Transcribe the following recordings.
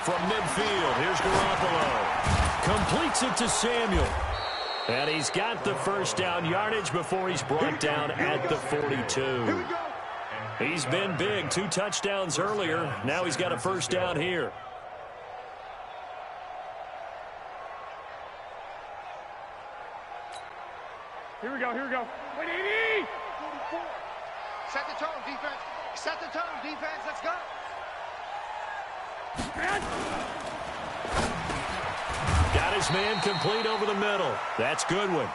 from midfield. Here's Garoppolo. Completes it to Samuel. And he's got the first down yardage before he's brought down at the 42. He's been big. 2 touchdowns earlier. Now he's got a first down here. Here we go. 180! Set the tone, defense. Set the tone, defense. Let's go. Got his man complete over the middle. That's Goodwin.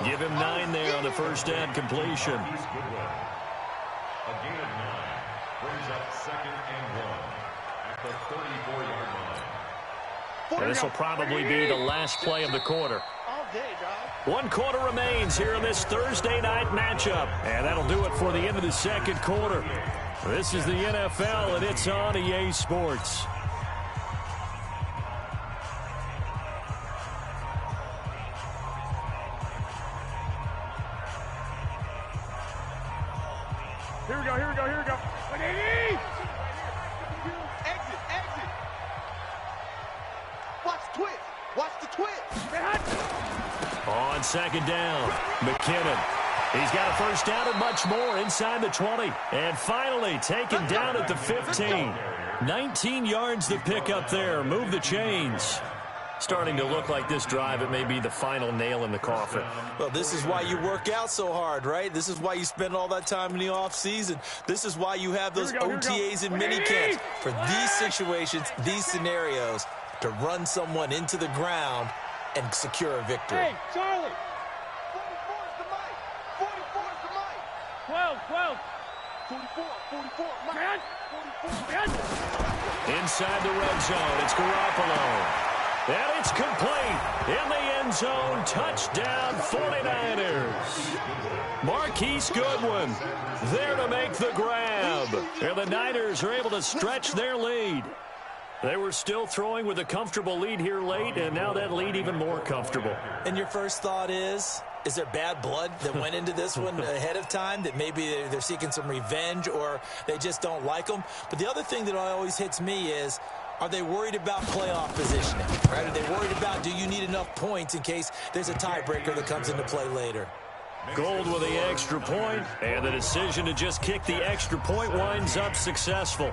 Give him 9 there on the first down completion. A gain of 9 brings up 2nd and 1 at the 34-yard line. And this will probably be the last play of the quarter. All day, dog. 1 quarter remains here in this Thursday night matchup. And that'll do it for the end of the second quarter. This is the NFL, and it's on EA Sports. Here we go. 180! Exit. Watch the twist. On second down, McKinnon. He's got a first down and much more inside the 20. And finally taken down at the 15. 19 yards to pick up there. Move the chains. Starting to look like this drive, it may be the final nail in the coffin. Well, this is why you work out so hard, right? This is why you spend all that time in the offseason. This is why you have those OTAs and minicamps for these situations, these scenarios, to run someone into the ground and secure a victory. Hey, Charlie! 44 is the mic. 44 is the mic. 12. 44, mic. Man. 44. Inside the red zone, it's Garoppolo. And it's complete. In the end zone, touchdown 49ers. Marquise Goodwin there to make the grab. And the Niners are able to stretch their lead. They were still throwing with a comfortable lead here late, and now that lead even more comfortable. And your first thought is there bad blood that went into this one ahead of time, that maybe they're seeking some revenge or they just don't like them? But the other thing that always hits me is, are they worried about playoff positioning? Right? Are they worried about, do you need enough points in case there's a tiebreaker that comes into play later? Gold with the extra point, and the decision to just kick the extra point winds up successful.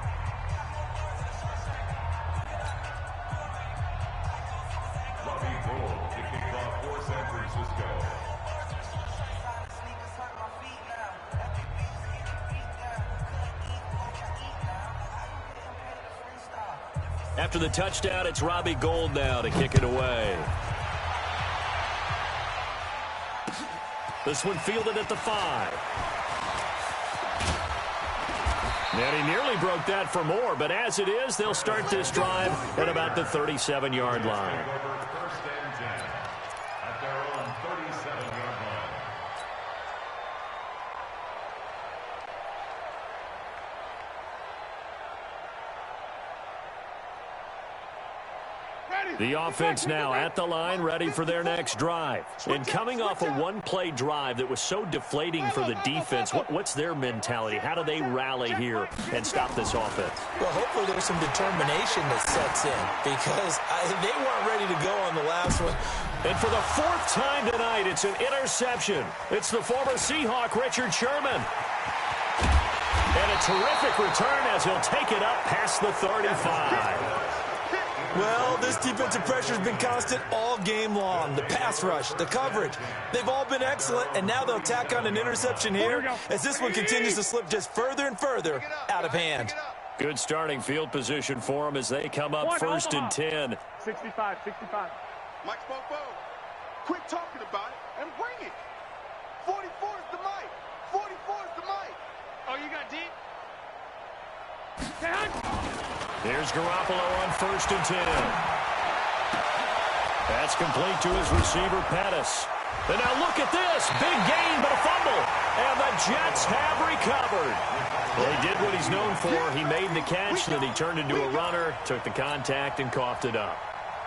After the touchdown, it's Robbie Gould now to kick it away. This one fielded at the 5. And he nearly broke that for more, but as it is, they'll start this drive at about the 37-yard line. First and 10 at their own 37-yard line. The offense now at the line, ready for their next drive. And coming off a one-play drive that was so deflating for the defense, what's their mentality? How do they rally here and stop this offense? Well, hopefully there's some determination that sets in, because they weren't ready to go on the last one. And for the 4th time tonight, it's an interception. It's the former Seahawk, Richard Sherman. And a terrific return as he'll take it up past the 35. Well, this defensive pressure has been constant all game long. The pass rush, the coverage, they've all been excellent, and now they'll tack on an interception here as this one continues to slip just further and further out of hand. Good starting field position for them as they come up 1st and 10. 65. Mike Spopo, quit talking about it and bring it. 44 is the mic. 44 is the mic. Oh, you got deep? Here's Garoppolo on 1st and 10. That's complete to his receiver, Pettis. And now look at this. Big gain, but a fumble. And the Jets have recovered. Well, he did what he's known for. He made the catch, then he turned into a runner, took the contact, and coughed it up.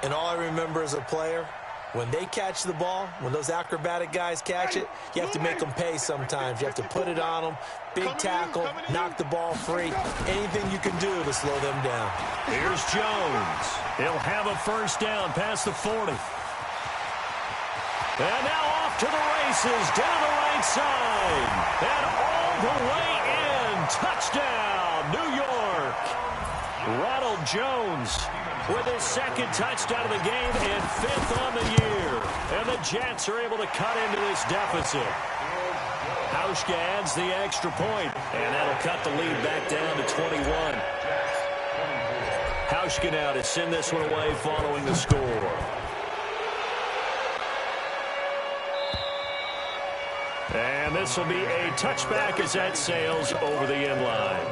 And all I remember as a player when they catch the ball, when those acrobatic guys catch it, you have to make them pay sometimes. You have to put it on them, big tackle, knock the ball free. Anything you can do to slow them down. Here's Jones. He'll have a first down past the 40. And now off to the races, down the right side. And all the way in. Touchdown, New York. Ronald Jones with his second touchdown of the game and 5th on the year. And the Jets are able to cut into this deficit. Hauschka adds the extra point, and that'll cut the lead back down to 21. Hauschka now to send this one away following the score. And this will be a touchback as that sails over the end line.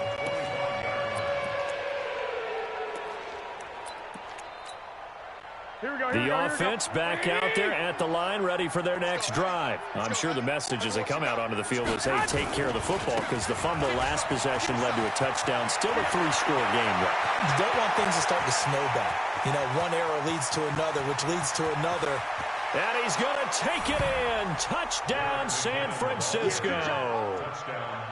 The offense back out there at the line, ready for their next drive. I'm sure the message as they come out onto the field is, hey, take care of the football, because the fumble last possession led to a touchdown. Still a 3-score game, though. You don't want things to start to snowball. You know, one error leads to another, which leads to another. And he's going to take it in. Touchdown, San Francisco.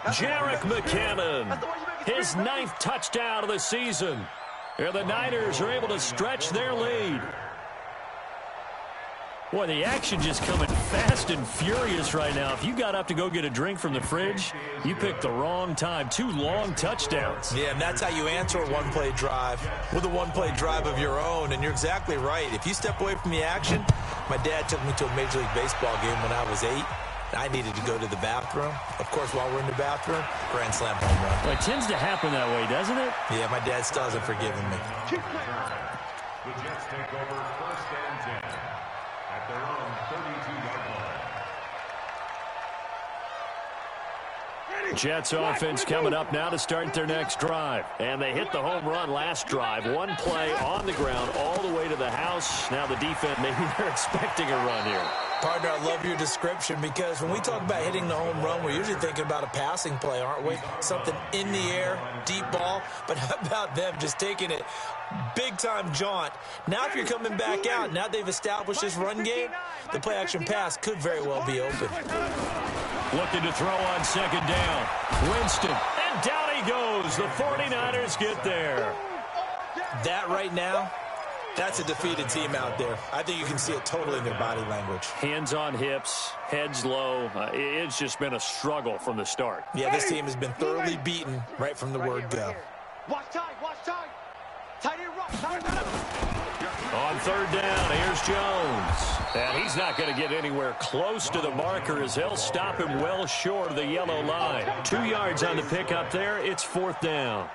Jerick McKinnon, his 9th touchdown of the season. And the Niners are able to stretch their lead. Boy, the action just coming fast and furious right now. If you got up to go get a drink from the fridge, you picked the wrong time. 2 long touchdowns. Yeah, and that's how you answer a one-play drive with a one-play drive of your own. And you're exactly right. If you step away from the action, my dad took me to a Major League Baseball game when I was 8. I needed to go to the bathroom. Of course, while we're in the bathroom, grand slam home run. Well, it tends to happen that way, doesn't it? Yeah, my dad still hasn't forgiven me. The Jets take over 1st and 10 at their own 32-yard line. Jets offense coming up now to start their next drive. And they hit the home run last drive. One play on the ground all the way to the house. Now the defense, maybe they're expecting a run here. Partner, I love your description, because when we talk about hitting the home run, we're usually thinking about a passing play, aren't we? Something in the air, deep ball. But how about them just taking it big-time jaunt? Now if you're coming back out, now they've established this run game, the play-action pass could very well be open. Looking to throw on 2nd down. Winston, and down he goes. The 49ers get there. That right now, that's a defeated team out there. I think you can see it totally in their body language. Hands on hips, heads low. It's just been a struggle from the start. Yeah, this team has been thoroughly beaten right from the word go. Watch time, watch time. Tight end rush, On 3rd down, here's Jones. And he's not going to get anywhere close to the marker, as he'll stop him well short of the yellow line. 2 yards on the pickup there. It's 4th down.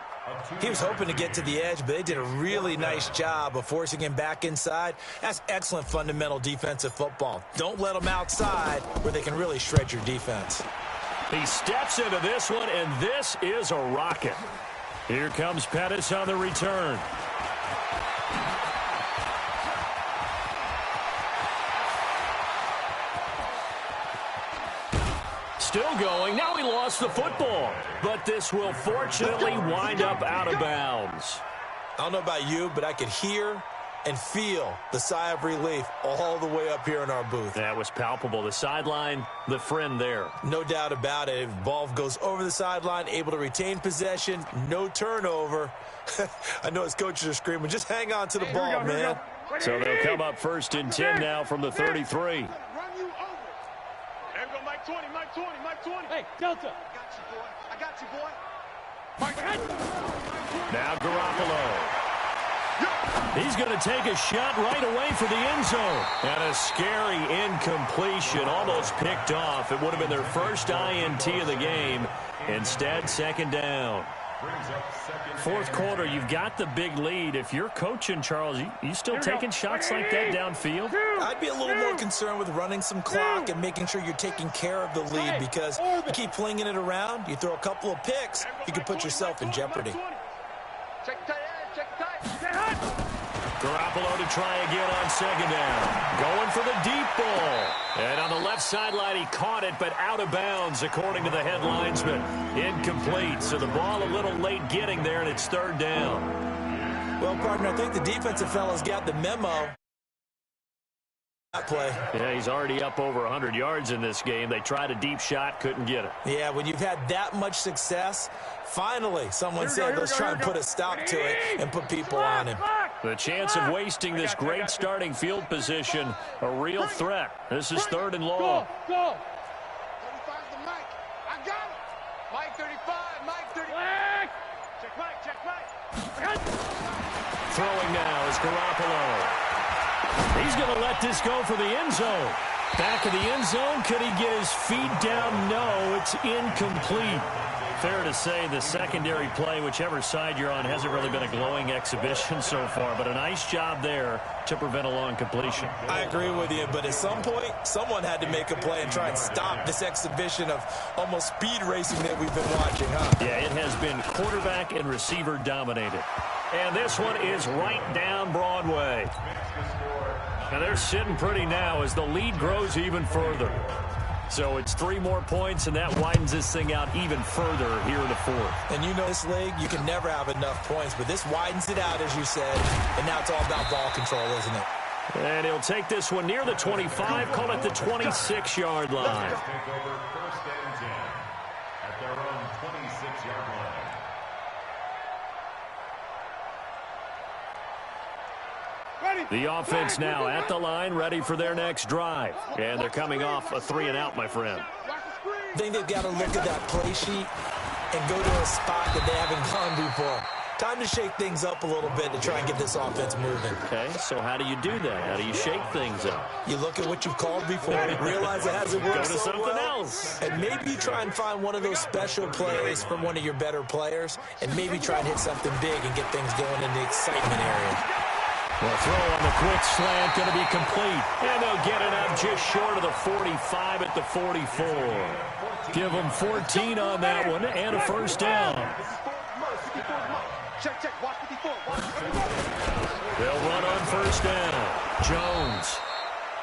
He was hoping to get to the edge, but they did a really nice job of forcing him back inside. That's excellent fundamental defensive football. Don't let them outside where they can really shred your defense. He steps into this one, and this is a rocket. Here comes Pettis on the return. Still going. Now he lost the football. But this will fortunately wind up out of bounds. I don't know about you, but I could hear and feel the sigh of relief all the way up here in our booth. That was palpable. The sideline, the friend there. No doubt about it. Ball goes over the sideline, able to retain possession, no turnover. I know his coaches are screaming, just hang on to the ball, man. So they'll come up 1st and 10 now from the 33. Mike 20, Mike 20, Mike 20. Hey, Delta. I got you, boy. Mike, now Garoppolo. He's going to take a shot right away for the end zone. And a scary incompletion, almost picked off. It would have been their first INT of the game. Instead, 2nd down. 4th quarter, you've got the big lead. If you're coaching, Charles, you still taking shots like that downfield? I'd be a little more concerned with running some clock and making sure you're taking care of the lead, because you keep flinging it around, you throw a couple of picks, you could put yourself in jeopardy. Check tight end, check tight. Garoppolo to try again on 2nd down. Going for the deep ball. And on the left sideline, he caught it, but out of bounds, according to the head linesman. Incomplete. So the ball a little late getting there, and it's 3rd down. Well, partner, I think the defensive fellas got the memo. that play. Yeah, he's already up over 100 yards in this game. They tried a deep shot, couldn't get it. Yeah, when you've had that much success, finally someone said, let's try and put a stop to it and put people on him. The chance of wasting this great starting field position, a real threat. This is 3rd and long. Go. 35's the Mike. I got it. Mike 35, Mike 35. Check Mike. Throwing now is Garoppolo. He's going to let this go for the end zone. Back of the end zone. Could he get his feet down? No, it's incomplete. Fair to say the secondary play, whichever side you're on, hasn't really been a glowing exhibition so far, but a nice job there to prevent a long completion. I agree with you, but at some point, someone had to make a play and try and stop this exhibition of almost speed racing that we've been watching, huh? Yeah, it has been quarterback and receiver dominated. And this one is right down Broadway. And they're sitting pretty now as the lead grows even further. So it's 3 more points, and that widens this thing out even further here in the 4th. And you know this league, you can never have enough points, but this widens it out, as you said, and now it's all about ball control, isn't it? And he'll take this one near the 25, call it the 26-yard line. Take over 1st and 10 at their own 26-yard line. The offense now at the line, ready for their next drive. And they're coming off a 3-and-out, my friend. I think they've got to look at that play sheet and go to a spot that they haven't gone before. Time to shake things up a little bit to try and get this offense moving. Okay, so how do you do that? How do you shake things up? You look at what you've called before, realize it hasn't worked Go to so something well, else. and maybe try and find one of those special plays from one of your better players, and maybe try and hit something big and get things going in the excitement area. Well, throw on the quick slant, going to be complete. And they'll get it up just short of the 45 at the 44. Give them 14 on that one and a first down. Check. Watch 54. They'll run on first down. Jones.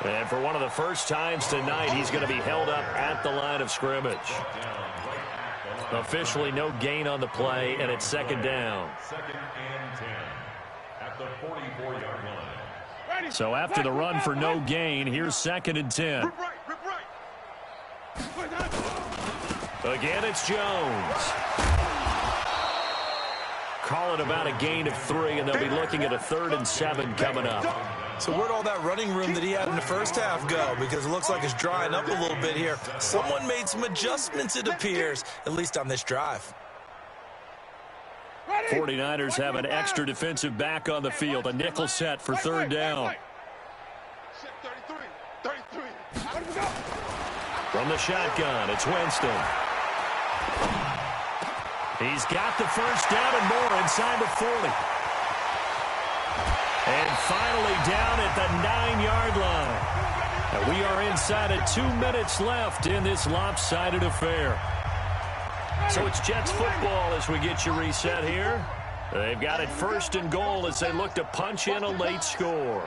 And for one of the first times tonight, he's going to be held up at the line of scrimmage. Officially no gain on the play, and it's 2nd down. 2nd and 10 at the 44-yard line. So after the run for no gain, here's 2nd and 10. Rip right. Again, it's Jones. Call it about a gain of 3, and they'll be looking at a 3rd and 7 coming up. So where'd all that running room that he had in the first half go? Because it looks like it's drying up a little bit here. Someone made some adjustments, it appears, at least on this drive. 49ers have an extra defensive back on the field, a nickel set for 3rd down. 33. From the shotgun, it's Winston. He's got the first down and more inside the 40. And finally down at the 9-yard line. And we are inside of 2 minutes left in this lopsided affair. So it's Jets football as we get you reset here. They've got it 1st and goal as they look to punch in a late score.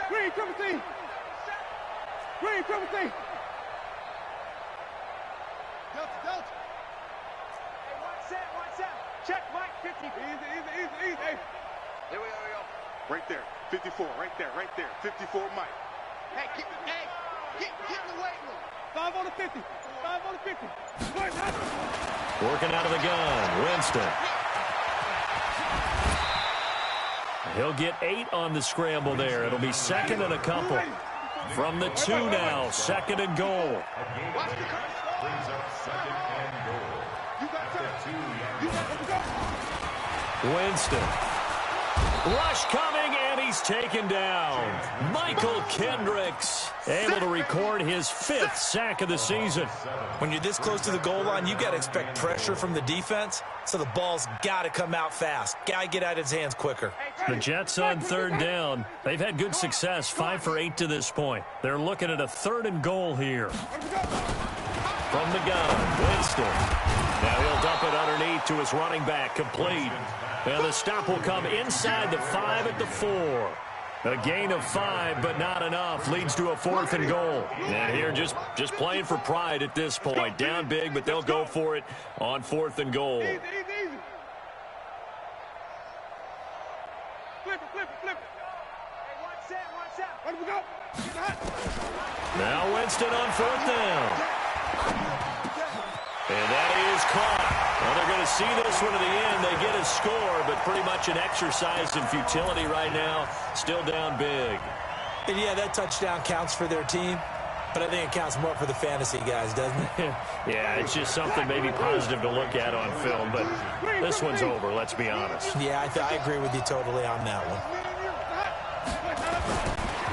Green, triple T. Delta. Hey, one set. Check, Mike, 50. Easy. Here we go. Right there. 54. Right there. 54, Mike. Hey, get in the weight room. 5 on the 50. Working out of the gun, Winston. He'll get 8 on the scramble there. It'll be 2nd and a couple. From the 2 now, 2nd and goal. Brings up 2nd and goal at the 2-yard line. Winston. Rush coming, and he's taken down. Michael Kendricks able to record his 5th sack of the season. When you're this close to the goal line, you got to expect pressure from the defense, so the ball's got to come out fast. Got to get out of his hands quicker. The Jets on 3rd down. They've had good success, 5 for 8 to this point. They're looking at a 3rd and goal here. From the gun, Winston. Now he'll dump it underneath to his running back, complete. And the stop will come inside the 5 at the 4. A gain of 5, but not enough. Leads to a 4th and goal. And here just playing for pride at this point. Down big, but they'll go for it on 4th and goal. Easy. Flip it. Hey, one set. Winston on 4th down. And that is caught. Well, they're going to see this one to the end. They get a score, but pretty much an exercise in futility right now. Still down big. And, yeah, that touchdown counts for their team. But I think it counts more for the fantasy guys, doesn't it? Yeah, it's just something maybe positive to look at on film. But this one's over, let's be honest. Yeah, I agree with you totally on that one.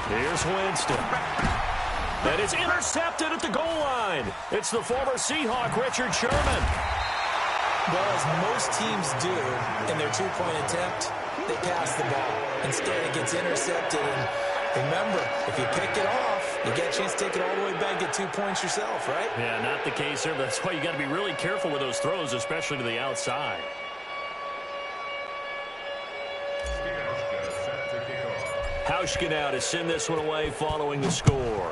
Here's Winston. And it's intercepted at the goal line. It's the former Seahawk, Richard Sherman. Well, as most teams do in their two-point attempt, they pass the ball. Instead, it gets intercepted. And remember, if you pick it off, you get a chance to take it all the way back, get 2 points yourself, right? Yeah, not the case here. That's why you got to be really careful with those throws, especially to the outside. Hauschka now to send this one away following the score.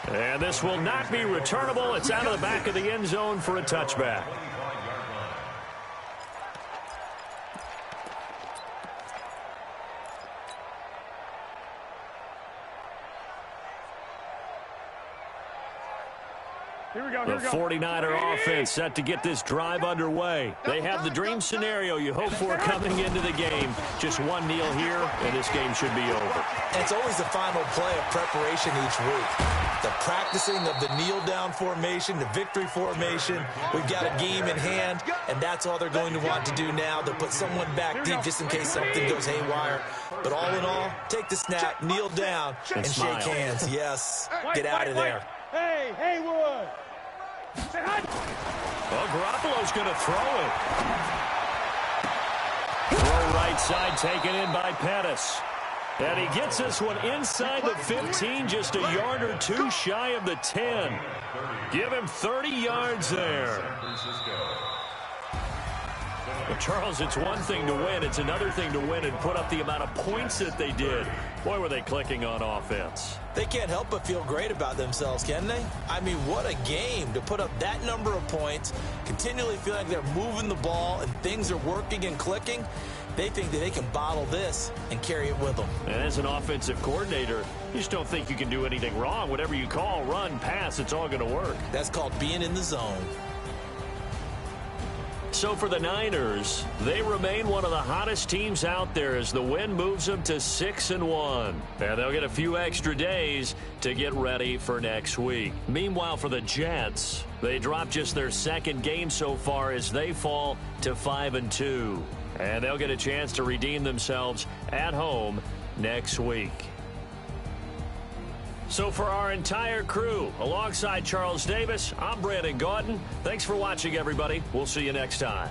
And this will not be returnable. It's out of the back of the end zone for a touchback. The 49er offense set to get this drive underway. They have the dream scenario you hope for coming into the game. Just one kneel here, and this game should be over. And it's always the final play of preparation each week. The practicing of the kneel-down formation, the victory formation. We've got a game in hand, and that's all they're going to want to do now. They'll put someone back deep just in case something goes haywire. But all in all, take the snap, kneel down, and shake hands. Yes, get out of there. Hey, Haywood! Well, Garoppolo's going to throw it. Throw right side taken in by Pettis. And he gets this one inside the 15, just a yard or two shy of the 10. Give him 30 yards there. Well, Charles, it's one thing to win. It's another thing to win and put up the amount of points that they did. Boy, were they clicking on offense. They can't help but feel great about themselves, can they? I mean, what a game to put up that number of points, continually feel like they're moving the ball and things are working and clicking. They think that they can bottle this and carry it with them. And as an offensive coordinator, you just don't think you can do anything wrong. Whatever you call, run, pass, it's all going to work. That's called being in the zone. So for the Niners, they remain one of the hottest teams out there as the win moves them to 6-1. And they'll get a few extra days to get ready for next week. Meanwhile, for the Jets, they dropped just their second game so far as they fall to 5-2. And they'll get a chance to redeem themselves at home next week. So for our entire crew, alongside Charles Davis, I'm Brandon Gaudin. Thanks for watching, everybody. We'll see you next time.